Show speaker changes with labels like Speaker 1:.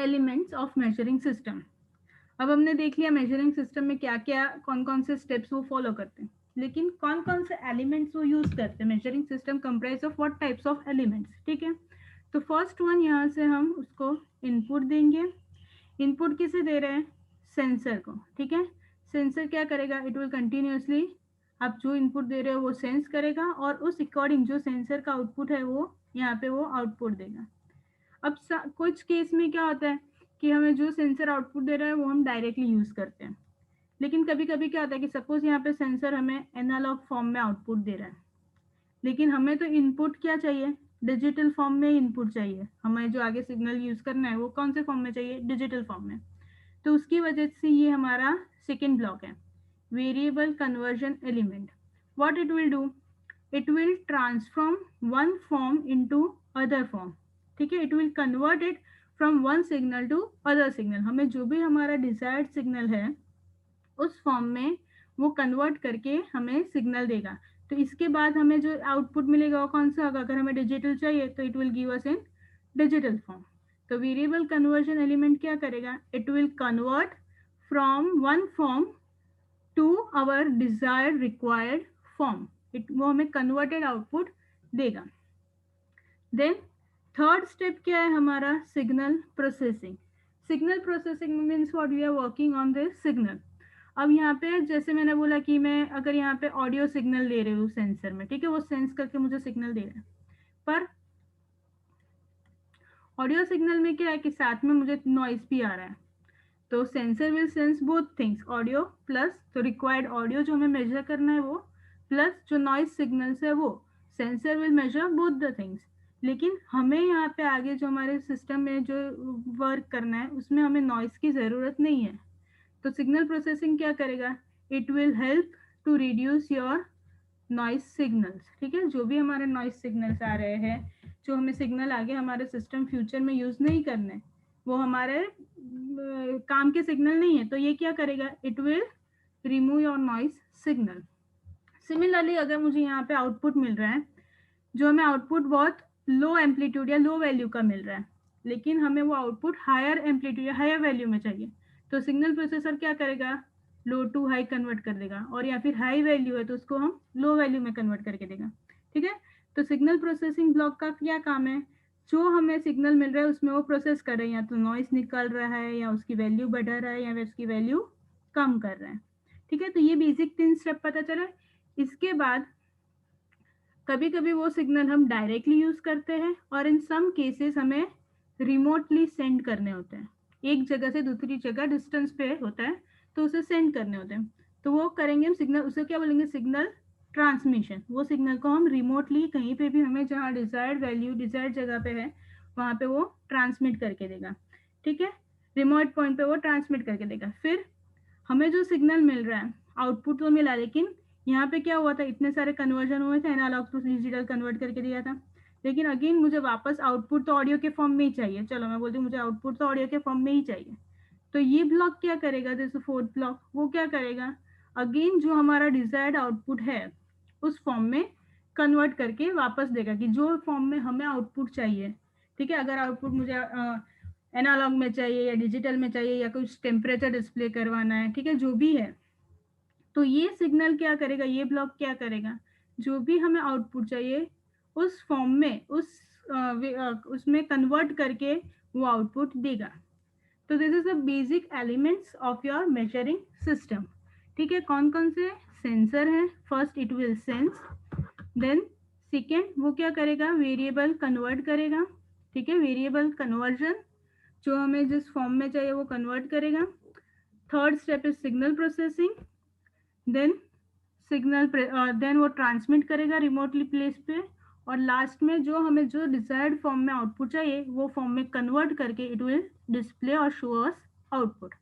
Speaker 1: Elements of measuring system. अब हमने देख लिया मेजरिंग सिस्टम में क्या क्या कौन कौन से स्टेप्स वो फॉलो करते हैं, लेकिन कौन कौन से एलिमेंट्स वो यूज करते हैं। Measuring system comprise of what types of elements, ठीक है। तो फर्स्ट वन यहाँ से हम उसको इनपुट देंगे। इनपुट किसे दे रहे हैं? सेंसर को, ठीक है। सेंसर क्या करेगा? इट विल कंटिन्यूसली आप जो इनपुट दे रहे हो वो सेंस करेगा और उस अकॉर्डिंग जो सेंसर का आउटपुट है वो यहाँ पे वो आउटपुट देगा। अब कुछ केस में क्या होता है कि हमें जो सेंसर आउटपुट दे रहा है वो हम डायरेक्टली यूज करते हैं, लेकिन कभी कभी क्या होता है कि सपोज यहाँ पे सेंसर हमें एनालॉग फॉर्म में आउटपुट दे रहा है, लेकिन हमें तो इनपुट क्या चाहिए? डिजिटल फॉर्म में इनपुट चाहिए। हमें जो आगे सिग्नल यूज करना है वो कौन से फॉर्म में चाहिए? डिजिटल फॉर्म में। तो उसकी वजह से ये हमारा सेकेंड ब्लॉक है, variable conversion element. What it will do? It will transform one form into other form, ठीक है। It will convert it from one signal to other signal. हमें जो भी हमारा डिजायर्ड सिग्नल है उस फॉर्म में वो कन्वर्ट करके हमें सिग्नल देगा। तो इसके बाद हमें जो आउटपुट मिलेगा वो कौन सा होगा? अगर हमें डिजिटल चाहिए तो it will give us in digital form. तो वेरिएबल कन्वर्जन एलिमेंट क्या करेगा? It will convert from one form to our desired required form. वो हमें कन्वर्टेड आउटपुट देगा। देन थर्ड स्टेप क्या है हमारा? Signal processing. Signal processing means what? We are working on this signal. अब यहाँ पे जैसे मैंने बोला कि मैं अगर यहाँ पे ऑडियो सिग्नल ले रही हूँ सेंसर में, ठीक है, वो सेंस करके मुझे सिग्नल दे रहा है, पर ऑडियो सिग्नल में क्या है कि साथ में मुझे नॉइस भी आ रहा है। तो sensor will sense both things, audio plus तो रिक्वायर्ड ऑडियो जो हमें मेजर करना है वो, प्लस जो नॉइस सिग्नल्स है वो। Sensor will measure both the things. लेकिन हमें यहाँ पे आगे जो हमारे सिस्टम में जो वर्क करना है उसमें हमें नॉइस की ज़रूरत नहीं है। तो सिग्नल प्रोसेसिंग क्या करेगा? It will help to reduce your noise signals, ठीक है। जो भी हमारे नॉइस सिग्नल्स आ रहे हैं, जो हमें सिग्नल आगे हमारे सिस्टम फ्यूचर में यूज नहीं करने, वो हमारे काम के सिग्नल नहीं है, तो ये क्या करेगा? It will remove your noise signal. Similarly अगर मुझे यहाँ पे आउटपुट मिल रहा है, जो हमें आउटपुट बहुत लो एम्पलीट्यूड या लो वैल्यू का मिल रहा है, लेकिन हमें वो आउटपुट हायर एम्पलीट्यूड या हायर वैल्यू में चाहिए, तो सिग्नल प्रोसेसर क्या करेगा? लो टू हाई कन्वर्ट कर देगा, और या फिर हाई वैल्यू है तो उसको हम लो वैल्यू में कन्वर्ट करके देगा, ठीक है। तो सिग्नल प्रोसेसिंग ब्लॉक का क्या काम है? जो हमें सिग्नल मिल रहा है उसमें वो प्रोसेस कर रहे हैं, या तो नॉइस निकल रहा है, या उसकी वैल्यू बढ़ा रहा है, या फिर उसकी वैल्यू कम कर रहा है, ठीक है। तो ये बेसिक 3 स्टेप पता चला। इसके बाद कभी कभी वो सिग्नल हम डायरेक्टली यूज करते हैं, और इन सम केसेस हमें रिमोटली सेंड करने होते हैं। एक जगह से दूसरी जगह डिस्टेंस पे होता है तो उसे सेंड करने होते हैं, तो वो करेंगे हम सिग्नल, उसे क्या बोलेंगे? Signal transmission. वो सिग्नल को हम रिमोटली कहीं पे भी हमें जहाँ डिजायर्ड वैल्यू डिजायर्ड जगह पे है वहाँ पे वो ट्रांसमिट करके देगा, ठीक है। रिमोट पॉइंट पे वो ट्रांसमिट करके देगा। फिर हमें जो सिग्नल मिल रहा है, आउटपुट तो मिला, लेकिन यहाँ पे क्या हुआ था? इतने सारे कन्वर्जन हुए थे, एनालॉग टू डिजिटल कन्वर्ट करके दिया था, लेकिन अगेन मुझे वापस आउटपुट तो ऑडियो के फॉर्म में ही चाहिए। चलो मैं बोलती हूँ मुझे आउटपुट तो ऑडियो के फॉर्म में ही चाहिए। तो ये ब्लॉक क्या करेगा? जैसे फोर्थ ब्लॉक, वो क्या करेगा? अगेन जो हमारा डिजायर्ड आउटपुट है उस फॉर्म में कन्वर्ट करके वापस देगा, कि जो फॉर्म में हमें आउटपुट चाहिए, ठीक है। अगर आउटपुट मुझे एनालॉग में चाहिए या डिजिटल में चाहिए, या कुछ टेम्परेचर डिस्प्ले करवाना है, ठीक है, जो भी है, तो ये सिग्नल क्या करेगा? ये ब्लॉक क्या करेगा? जो भी हमें आउटपुट चाहिए उस फॉर्म में उसमें कन्वर्ट करके वो आउटपुट देगा। तो this is the basic elements of your measuring system, ठीक है। कौन कौन से सेंसर हैं? First it will sense, then second वो क्या करेगा? वेरिएबल कन्वर्ट करेगा, ठीक है, वेरिएबल कन्वर्जन, जो हमें जिस फॉर्म में चाहिए वो कन्वर्ट करेगा। Third step is signal processing, then then वो ट्रांसमिट करेगा रिमोटली प्लेस पे, और लास्ट में जो हमें जो डिजायर्ड फॉर्म में आउटपुट चाहिए वो फॉर्म में कन्वर्ट करके इट विल डिस्प्ले और शो अस आउटपुट।